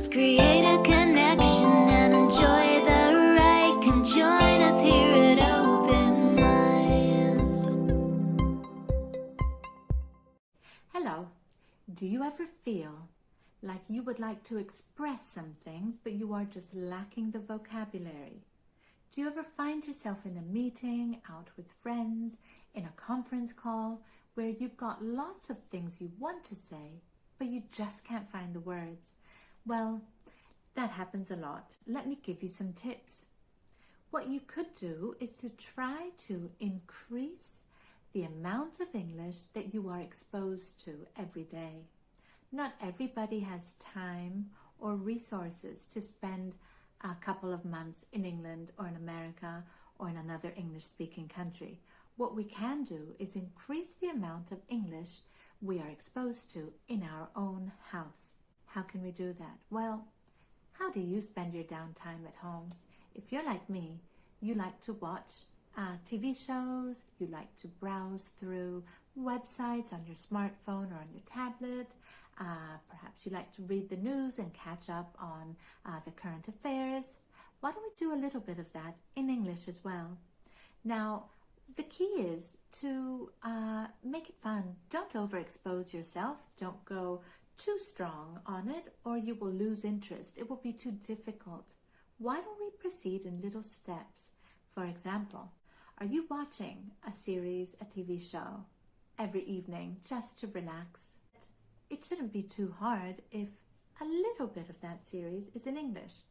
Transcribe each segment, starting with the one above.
Let's create a connection and enjoy the ride. Come join us here at Open Minds. Hello. Do you ever feel like you would like to express some things, but you are just lacking the vocabulary? Do you ever find yourself in a meeting, out with friends, in a conference call, where you've got lots of things you want to say, but you just can't find the words? Well, that happens a lot. Let me give you some tips. What you could do is to try to increase the amount of English that you are exposed to every day. Not everybody has time or resources to spend a couple of months in England or in America or in another English-speaking country. What we can do is increase the amount of English we are exposed to in our own house. How can we do that? Well, how do you spend your downtime at home? If you're like me, you like to watch TV shows, you like to browse through websites on your smartphone or on your tablet. Perhaps you like to read the news and catch up on the current affairs. Why don't we do a little bit of that in English as well? Now, the key is to make it fun. Don't overexpose yourself. Don't go too strong on it, or you will lose interest. It will be too difficult. Why don't we proceed in little steps? For example, are you watching a series, a TV show, every evening just to relax? It shouldn't be too hard if a little bit of that series is in English.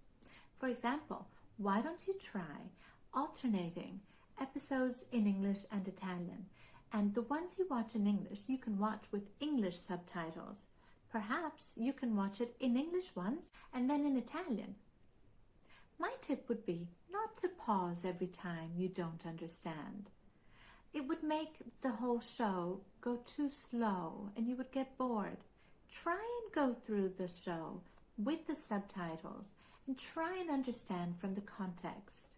For example, why don't you try alternating episodes in English and Italian? And the ones you watch in English, you can watch with English subtitles. Perhaps you can watch it in English once and then in Italian. My tip would be not to pause every time you don't understand. It would make the whole show go too slow and you would get bored. Try and go through the show with the subtitles and try and understand from the context.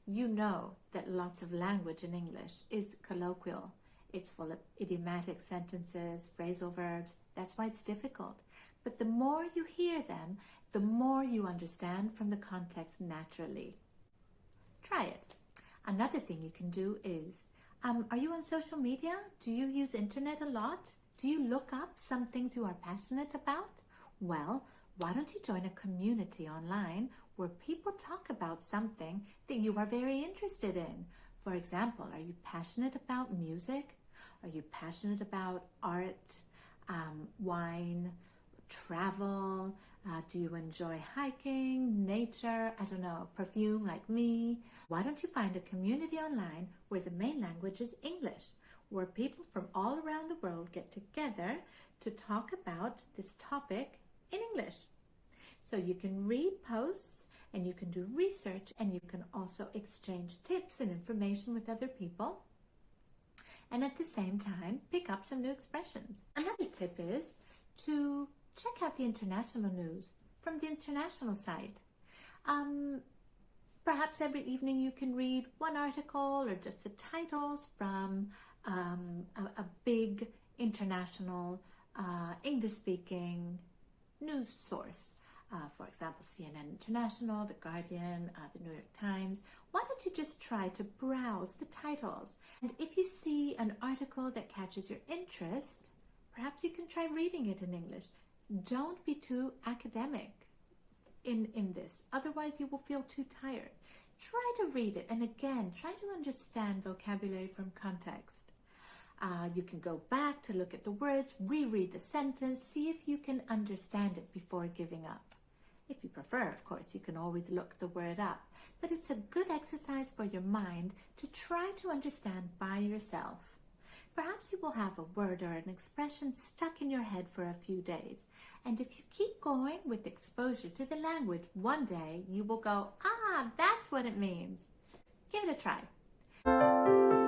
You know that lots of language in English is colloquial. It's full of idiomatic sentences, phrasal verbs. That's why it's difficult. But the more you hear them, the more you understand from the context naturally. Try it. Another thing you can do is, are you on social media? Do you use internet a lot? Do you look up some things you are passionate about? Well, why don't you join a community online where people talk about something that you are very interested in? For example, are you passionate about music? Are you passionate about art, wine, travel? Do you enjoy hiking, nature, I don't know, perfume like me? Why don't you find a community online where the main language is English, where people from all around the world get together to talk about this topic in English? So you can read posts and you can do research and you can also exchange tips and information with other people. And at the same time, pick up some new expressions. Another tip is to check out the international news from the international site. Perhaps every evening you can read one article or just the titles from a big international English-speaking news source. For example, CNN International, The Guardian, the New York Times. Why don't you just try to browse the titles? And if you see an article that catches your interest, perhaps you can try reading it in English. Don't be too academic in this. Otherwise, you will feel too tired. Try to read it. And again, try to understand vocabulary from context. You can go back to look at the words, reread the sentence, see if you can understand it before giving up. If you prefer, of course, you can always look the word up. But it's a good exercise for your mind to try to understand by yourself. Perhaps you will have a word or an expression stuck in your head for a few days. And if you keep going with exposure to the language, one day you will go, that's what it means. Give it a try.